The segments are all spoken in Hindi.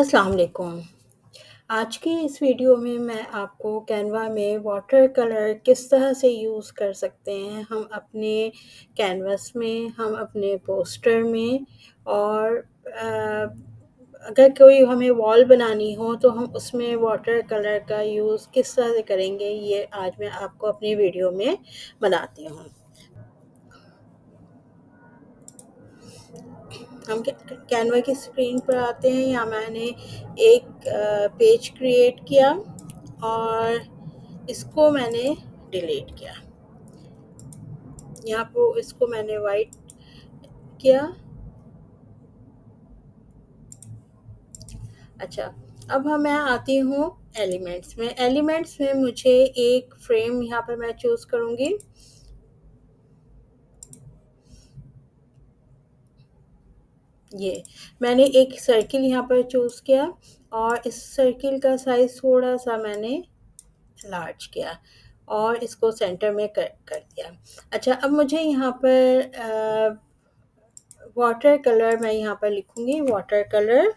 अस्सलाम वालेकुम। आज की इस वीडियो में मैं आपको कैनवा में वाटर कलर किस तरह से यूज़ कर सकते हैं हम अपने कैनवस में, हम अपने पोस्टर में और अगर कोई हमें वॉल बनानी हो तो हम उसमें वाटर कलर का यूज़ किस तरह से करेंगे, ये आज मैं आपको अपनी वीडियो में बनाती हूँ। हम कैनवा की स्क्रीन पर आते हैं। यहाँ मैंने एक पेज क्रिएट किया और इसको मैंने डिलीट किया। यहाँ पर इसको मैंने वाइट किया। अच्छा, अब मैं आती हूँ एलिमेंट्स में। एलिमेंट्स में मुझे एक फ्रेम यहाँ पर मैं चूज़ करूँगी। ये मैंने एक सर्किल यहाँ पर चूज़ किया और इस सर्किल का साइज़ थोड़ा सा मैंने लार्ज किया और इसको सेंटर में कर दिया। अच्छा, अब मुझे यहाँ पर वाटर कलर मैं यहाँ पर लिखूँगी वाटर कलर।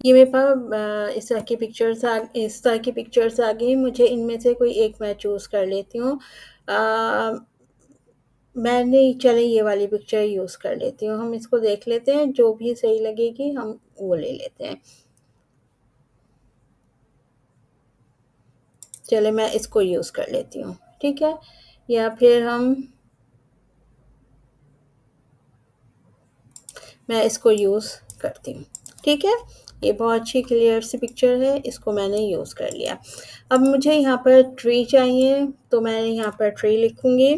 ये मेरे पास इस तरह की पिक्चर्स आ गई। मुझे इनमें से कोई एक मैं चूज़ कर लेती हूँ। मैंने चले ये वाली पिक्चर यूज़ कर लेती हूँ। हम इसको देख लेते हैं, जो भी सही लगेगी हम वो ले लेते हैं। चले मैं इसको यूज़ कर लेती हूँ, ठीक है? या फिर मैं इसको यूज़ करती हूँ, ठीक है? ये बहुत अच्छी क्लियर सी पिक्चर है, इसको मैंने यूज़ कर लिया। अब मुझे यहाँ पर ट्री चाहिए, तो मैं यहाँ पर ट्री लिखूँगी।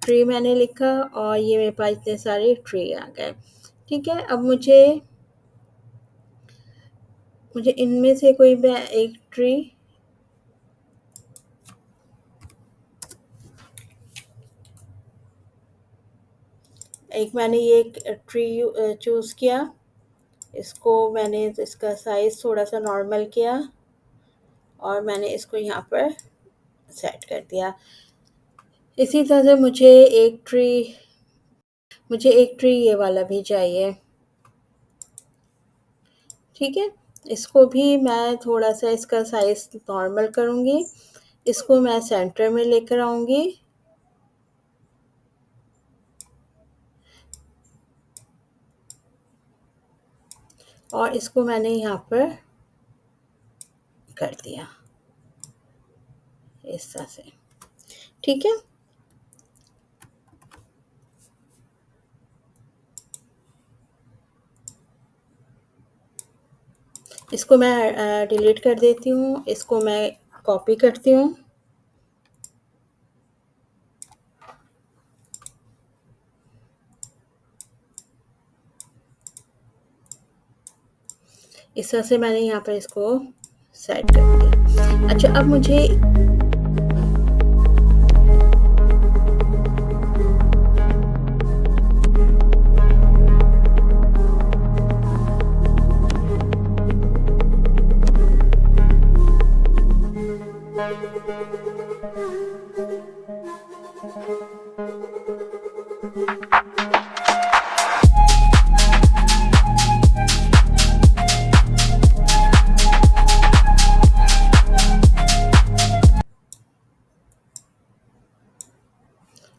ट्री मैंने लिखा और ये मेरे पास इतने सारे ट्री आ गए, ठीक है? अब मुझे इनमें से कोई मैं एक ट्री मैंने ये एक ट्री चूज़ किया। इसको मैंने इसका साइज़ थोड़ा-सा नॉर्मल किया और मैंने इसको यहाँ पर सेट कर दिया। इसी तरह से मुझे एक ट्री ये वाला भी चाहिए, ठीक है? इसको भी मैं थोड़ा-सा इसका साइज़ नॉर्मल करूँगी। इसको मैं सेंटर में लेकर आऊँगी और इसको मैंने यहाँ पर कर दिया, इस तरह से, ठीक है? इसको मैं डिलीट कर देती हूँ, इसको मैं कॉपी करती हूँ। इस तरह से मैंने यहाँ पर इसको सेट कर दिया। अच्छा, अब मुझे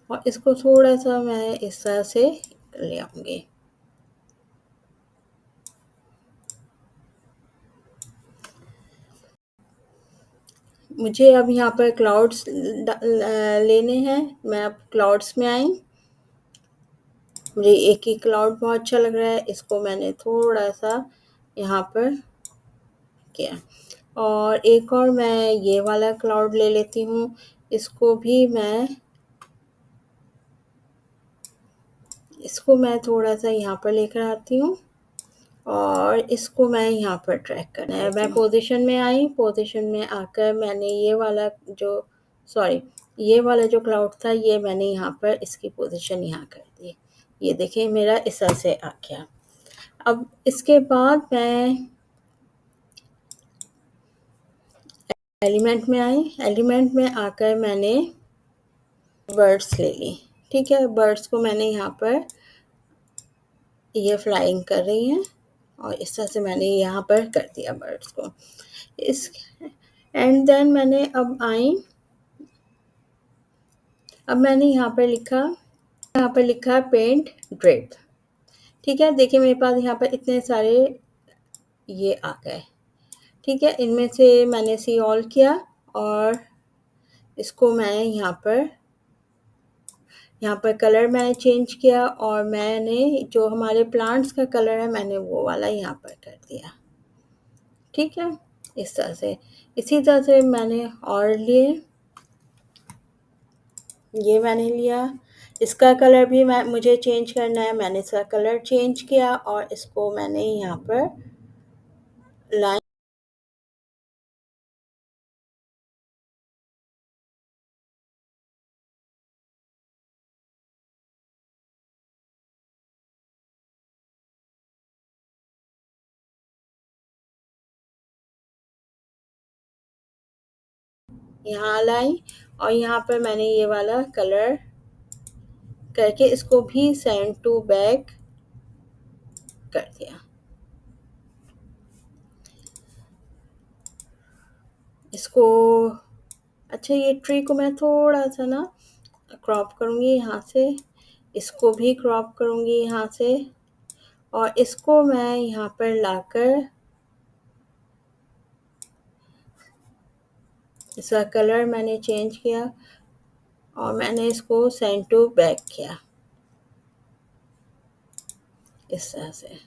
और इसको थोड़ा-सा मैं इस तरह से ले आऊँगी। मुझे अब यहाँ पर क्लाउड्स लेने हैं। मैं अब क्लाउड्स में आई। मुझे एक ही क्लाउड बहुत अच्छा लग रहा है, इसको मैंने थोड़ा-सा यहाँ पर किया और एक और मैं ये वाला क्लाउड ले लेती हूँ। इसको मैं थोड़ा-सा यहाँ पर लेकर आती हूँ और इसको मैं यहाँ पर ट्रैक करना है। मैं पोज़ीशन में आई, पोज़ीशन में आकर मैंने ये वाला जो क्लाउड था, ये मैंने यहाँ पर इसकी पोज़ीशन यहाँ कर दी। ये देखिए मेरा इस तरह से आ गया। अब इसके बाद मैं एलिमेंट में आई, एलिमेंट में आकर मैंने बर्ड्स ले ली। ठीक है, बर्ड्स को मैंने यहाँ पर, ये फ्लाइंग कर रही हैं और इस तरह से मैंने यहाँ पर कर दिया बर्ड्स को। इस एंड देन मैंने अब मैंने यहाँ पर लिखा पेंट ड्रेप। ठीक है, देखिए मेरे पास यहाँ पर इतने सारे ये आ गए। ठीक है, इनमें से मैंने सी ऑल किया और इसको मैंने यहाँ पर कलर मैंने चेंज किया और मैंने जो हमारे प्लांट्स का कलर है मैंने वो वाला यहाँ पर कर दिया। ठीक है, इस तरह से, इसी तरह से मैंने और लिए, ये मैंने लिया, इसका कलर भी मुझे चेंज करना है, मैंने इसका कलर चेंज किया और इसको मैंने यहाँ पर लाइन यहाँ लाई और यहाँ पर मैंने ये वाला कलर करके इसको भी सेंड टू बैक कर दिया। इसको अच्छा, ये ट्री को मैं थोड़ा सा ना क्रॉप करूँगी यहाँ से, इसको भी क्रॉप करूँगी यहाँ से और इसको मैं यहाँ पर लाकर इसका कलर मैंने चेंज किया और मैंने इसको सेंड टू बैक किया इस तरह से।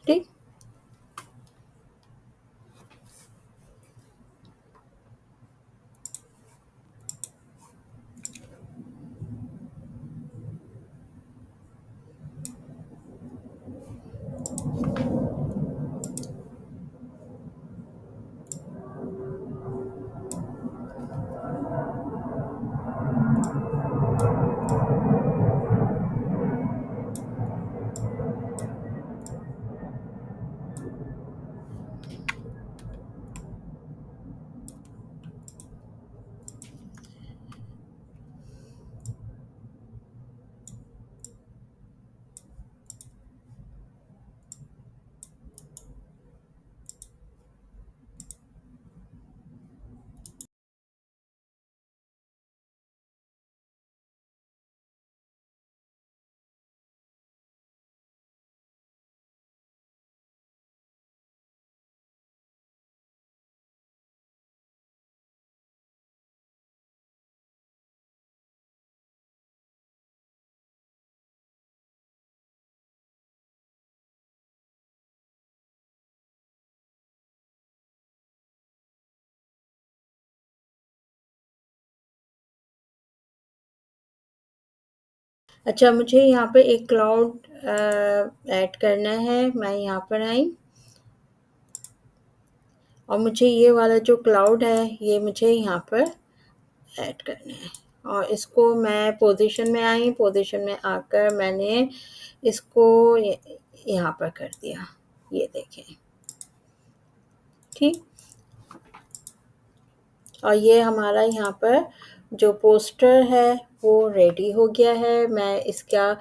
ठीक, अच्छा मुझे यहाँ पे एक क्लाउड ऐड करना है, मैं यहाँ पर आई और मुझे ये वाला जो क्लाउड है ये मुझे यहाँ पर ऐड करना है और इसको मैं पोजीशन में आई, पोजीशन में आकर मैंने इसको यहाँ पर कर दिया, ये देखें। ठीक, और ये हमारा यहाँ पर जो पोस्टर है वो रेडी हो गया है। मैं इसका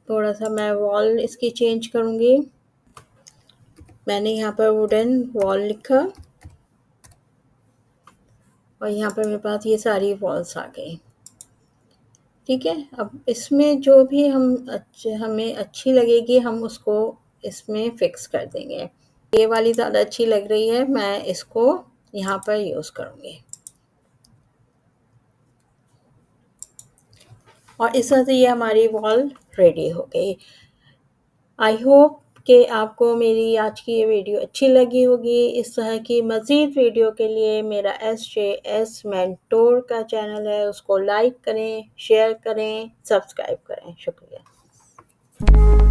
थोड़ा सा मैं वॉल इसकी चेंज करूँगी। मैंने यहाँ पर वुडन वॉल लिखा और यहाँ पर मेरे पास ये सारी वॉल्स आ गई। ठीक है, अब इसमें जो भी हमें अच्छी लगेगी हम उसको इसमें फिक्स कर देंगे। ये वाली ज़्यादा अच्छी लग रही है, मैं इसको यहाँ पर यूज़ करूँगी और इस तरह से ये हमारी वॉल रेडी हो गई। आई होप कि आपको मेरी आज की ये वीडियो अच्छी लगी होगी। इस तरह की मज़ीद वीडियो के लिए मेरा SJS मेंटोर का चैनल है, उसको लाइक करें, शेयर करें, सब्सक्राइब करें। शुक्रिया।